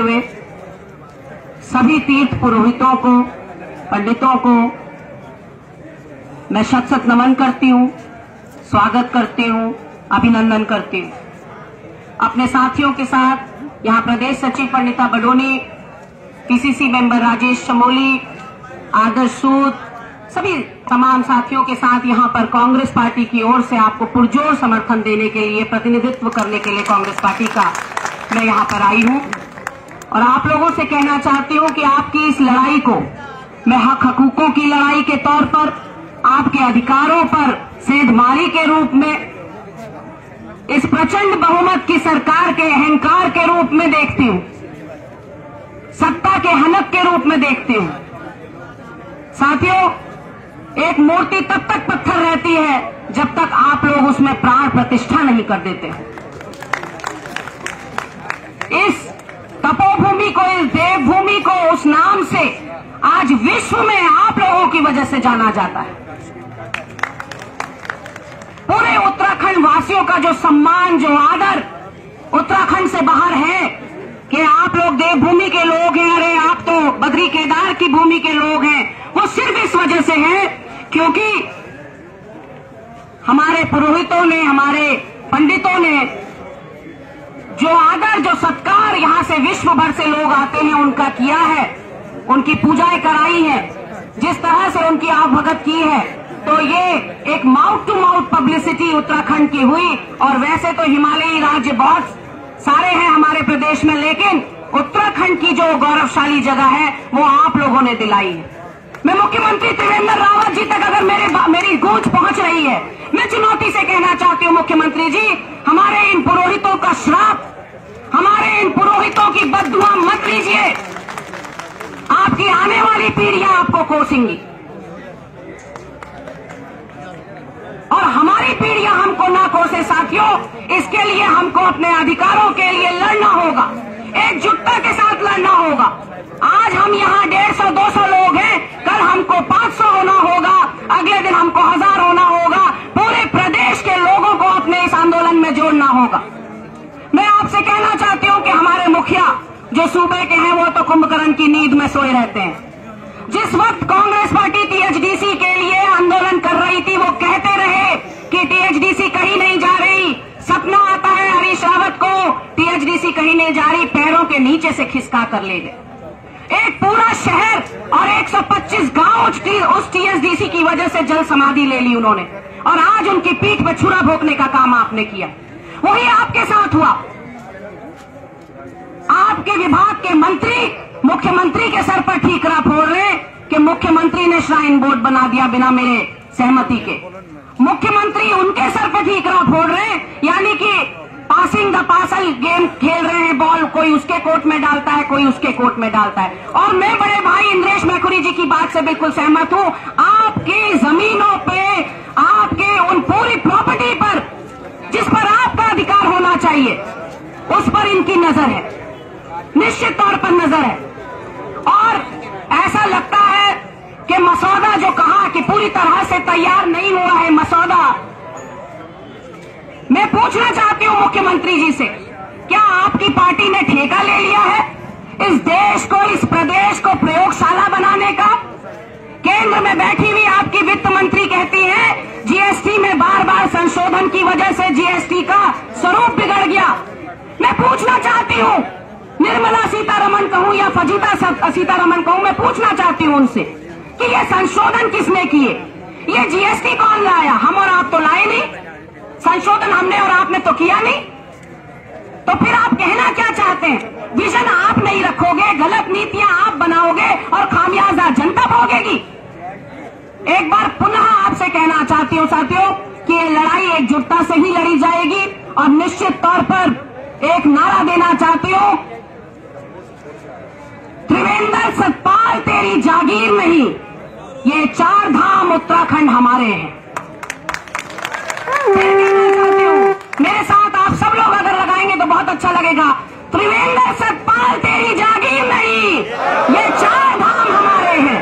हुए सभी तीर्थ पुरोहितों को, पंडितों को मैं शत शत नमन करती हूं, स्वागत करती हूं, अभिनंदन करती हूं। अपने साथियों के साथ यहां प्रदेश सचिव पंडिता बडोनी, पीसीसी मेंबर राजेश चमोली, आदर्श सूद, सभी तमाम साथियों के साथ यहां पर कांग्रेस पार्टी की ओर से आपको पुरजोर समर्थन देने के लिए, प्रतिनिधित्व करने के लिए कांग्रेस पार्टी का मैं यहां पर आई हूं और आप लोगों से कहना चाहती हूं कि आपकी इस लड़ाई को मैं हक हकूकों की लड़ाई के तौर पर, आपके अधिकारों पर सेंधमारी के रूप में, इस प्रचंड बहुमत की सरकार के अहंकार के रूप में देखती हूं, सत्ता के हनक के रूप में देखती हूं। साथियों, एक मूर्ति तब तक पत्थर रहती है जब तक आप लोग उसमें प्राण प्रतिष्ठा नहीं कर देते। इस तपोभूमि को, इस देवभूमि को उस नाम से आज विश्व में आप लोगों की वजह से जाना जाता है। पूरे उत्तराखंड वासियों का जो सम्मान, जो आदर उत्तराखंड से बाहर है कि आप लोग देवभूमि के लोग हैं, अरे आप तो बद्री केदार की भूमि के लोग हैं, वो सिर्फ इस वजह से है क्योंकि हमारे पुरोहितों ने, हमारे पंडितों ने जो आदर, जो सत्कार यहां से विश्व भर से लोग आते हैं उनका किया है, उनकी पूजाएं कराई है, जिस तरह से उनकी आवभगत की है, तो ये एक mouth to mouth publicity Uttarakhand की हुई। और वैसे तो हिमालयी राज्य बहुत सारे हैं हमारे प्रदेश में, लेकिन उत्तराखंड की जो गौरवशाली जगह है वो आप लोगों ने दिलाई है। मैं मुख्यमंत्री त्रिवेंद्र रावत जी तक अगर मेरी गूंज पहुंच रही है, मैं चुनौती से कहना चाहती हूं मुख्यमंत्री जी, हमारे इन पुरोहितों का श्राप, हमारे इन पुरोहितों की बद्दुआ मत लीजिए, आपकी आने वाली पीढ़ियां आपको कोसेंगी और हमारी पीढ़ियां हमको ना कोसे। साथियों, इसके लिए हमको अपने अधिकारों के लिए लड़ना होगा, एकजुटता के साथ लड़ना होगा। आज हम यहाँ 150-200 लोग हैं, कल हमको 500 होना होगा, अगले दिन हमको 1000 होना होगा। पूरे प्रदेश के लोगों को अपने इस आंदोलन में जोड़ना होगा। मैं आपसे कहना चाहती हूँ कि हमारे मुखिया जो सूबे के हैं वो तो कुंभकर्ण की नींद में सोए रहते हैं। जिस वक्त कांग्रेस पार्टी टीएचडीसी के लिए आंदोलन कर रही थी, वो कहते रहे कि टीएचडीसी कहीं नहीं जा रही। सपना आता है हरीश रावत को, टीएचडीसी कहीं नहीं जा रही, पैरों के नीचे से खिसका कर ले गए। एक पूरा शहर और 125 गांव उस टीएचडीसी की वजह से जल समाधि ले ली उन्होंने और आज उनकी पीठ पर छुरा भोंकने का काम आपने किया। वही आपके साथ हुआ। आपके विभाग के मंत्री मुख्यमंत्री के सर पर ठीकरा फोड़ रहे कि मुख्यमंत्री ने श्राइन बोर्ड बना दिया बिना मेरे सहमति के। मुख्यमंत्री उनके सर पर ठीकरा फोड़ रहे, यानी कि पासिंग द पार्सल गेम खेल रहे हैं। बॉल कोई उसके कोर्ट में डालता है, कोई उसके कोर्ट में डालता है। और मैं बड़े भाई इंद्रेश मैखुरी जी की बात से बिल्कुल सहमत हूं। आपकी जमीनों पे, आपके उन पूरी प्रॉपर्टी पर जिस पर आपका अधिकार होना चाहिए, उस पर इनकी नजर है, निश्चित तौर पर नजर है। और ऐसा लगता है कि मसौदा जो कहा कि पूरी तरह से तैयार नहीं हुआ है मसौदा, मैं पूछना चाहती हूं मुख्यमंत्री जी से, क्या आपकी पार्टी ने ठेका ले लिया है इस देश को, इस प्रदेश को प्रयोगशाला बनाने का? केंद्र में बैठी हुई आपकी वित्त मंत्री कहती है जीएसटी में बार बार संशोधन की वजह से जीएसटी का स्वरूप बिगड़ गया। मैं पूछना चाहती हूं, निर्मला सीतारमण कहूं या फजीता सीतारमण कहूं, मैं पूछना चाहती हूं उनसे कि ये संशोधन किसने किए? ये जीएसटी कौन लाया? हम और आप तो लाए नहीं, संशोधन हमने और आपने तो किया नहीं। तो फिर आप कहना क्या चाहते हैं? विजन आप नहीं रखोगे, गलत नीतियां आप बनाओगे और खामियाजा जनता भोगेगी। एक बार पुनः आपसे कहना चाहती हूं साथियों कि ये लड़ाई एकजुटता से ही लड़ी जाएगी और निश्चित तौर पर एक नारा देना चाहती हूं, त्रिवेंद्र सतपाल तेरी जागीर नहीं, ये 4 धाम उत्तराखंड हमारे हैं। मेरे साथ आप सब लोग अगर लगाएंगे तो बहुत अच्छा लगेगा। त्रिवेंद्र सतपाल तेरी जागीर नहीं, ये 4 धाम हमारे हैं।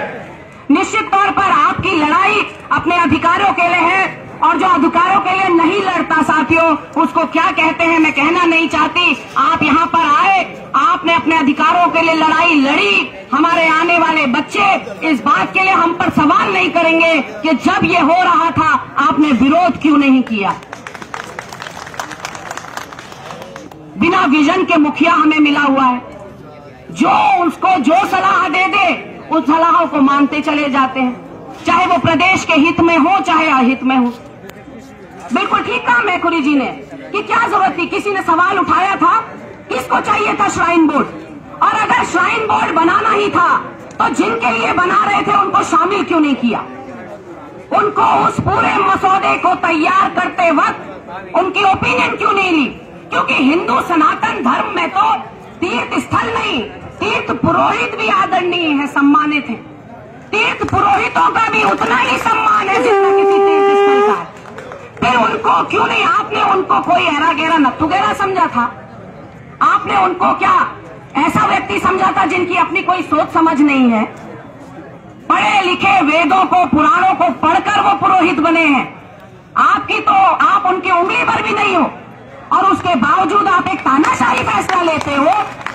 निश्चित तौर पर आपकी लड़ाई अपने अधिकारों के लिए है और जो अधिकारों के लिए नहीं लड़ता साथियों, उसको क्या कहते हैं मैं कहना नहीं चाहती। आप यहाँ पर आए, आपने अपने अधिकारों के लिए लड़ाई लड़ी, हमारे आने वाले बच्चे इस बात के लिए हम पर सवाल नहीं करेंगे कि जब ये हो रहा था आपने विरोध क्यों नहीं किया। बिना विजन के मुखिया हमें मिला हुआ है, जो उसको जो सलाह दे दे उस सलाहों को मानते चले जाते हैं, चाहे वो प्रदेश के हित में हो चाहे अहित में हो। बिल्कुल ठीक कहा मैखुरी जी ने कि क्या जरूरत थी, किसी ने सवाल उठाया था, किसको चाहिए था श्राइन बोर्ड, और अगर श्राइन बोर्ड बनाना ही था तो जिनके लिए बना रहे थे उनको शामिल क्यों नहीं किया, उनको उस पूरे मसौदे को तैयार करते वक्त उनकी ओपिनियन क्यों नहीं ली। क्योंकि हिंदू सनातन धर्म में तो तीर्थ स्थल नहीं, तीर्थ पुरोहित भी आदरणीय है, सम्मानित है। तीर्थ पुरोहितों का भी उतना ही सम्मान है जितना किसी तीर्थ स्थल का है। फिर उनको क्यों नहीं, आपने उनको कोई ऐरा गैरा नत्थु गैरा समझा था? आपने उनको क्या ऐसा व्यक्ति समझा था जिनकी अपनी कोई सोच समझ नहीं है? पढ़े लिखे वेदों को पुराणों को पढ़कर वो पुरोहित बने हैं। आपकी तो आप उनकी उंगली पर भी नहीं हो और उसके बावजूद आप एक तानाशाही फैसला लेते हो,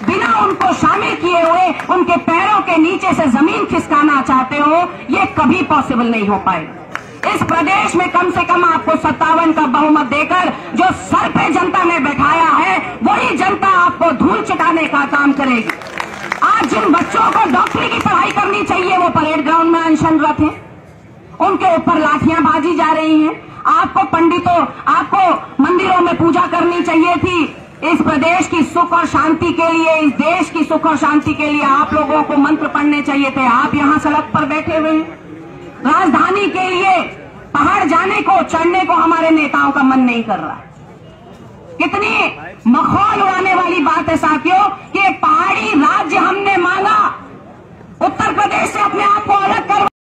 बिना उनको शामिल किए हुए उनके पैरों के नीचे से जमीन खिसकाना चाहते हो। ये कभी पॉसिबल नहीं हो पाएगा। इस प्रदेश में कम से कम आपको 57 का बहुमत देकर जो सर पे जनता ने बैठाया है वही जनता आपको धूल चटाने का काम करेगी। आज जिन बच्चों को डॉक्टरी की पढ़ाई करनी चाहिए वो परेड ग्राउंड में अनशनरत हैं, उनके ऊपर लाठियां बाजी जा रही हैं। आपको पंडितों, आपको मंदिरों में पूजा करनी चाहिए थी। इस प्रदेश की सुख और शांति के लिए, इस देश की सुख और शांति के लिए आप लोगों को मंत्र पढ़ने चाहिए थे। आप यहाँ सड़क पर बैठे हुए हैं। राजधानी के लिए पहाड़ जाने को, चढ़ने को हमारे नेताओं का मन नहीं कर रहा। कितनी मखौल उड़ाने वाली बात है साथियों कि पहाड़ी राज्य हमने मांगा, उत्तर प्रदेश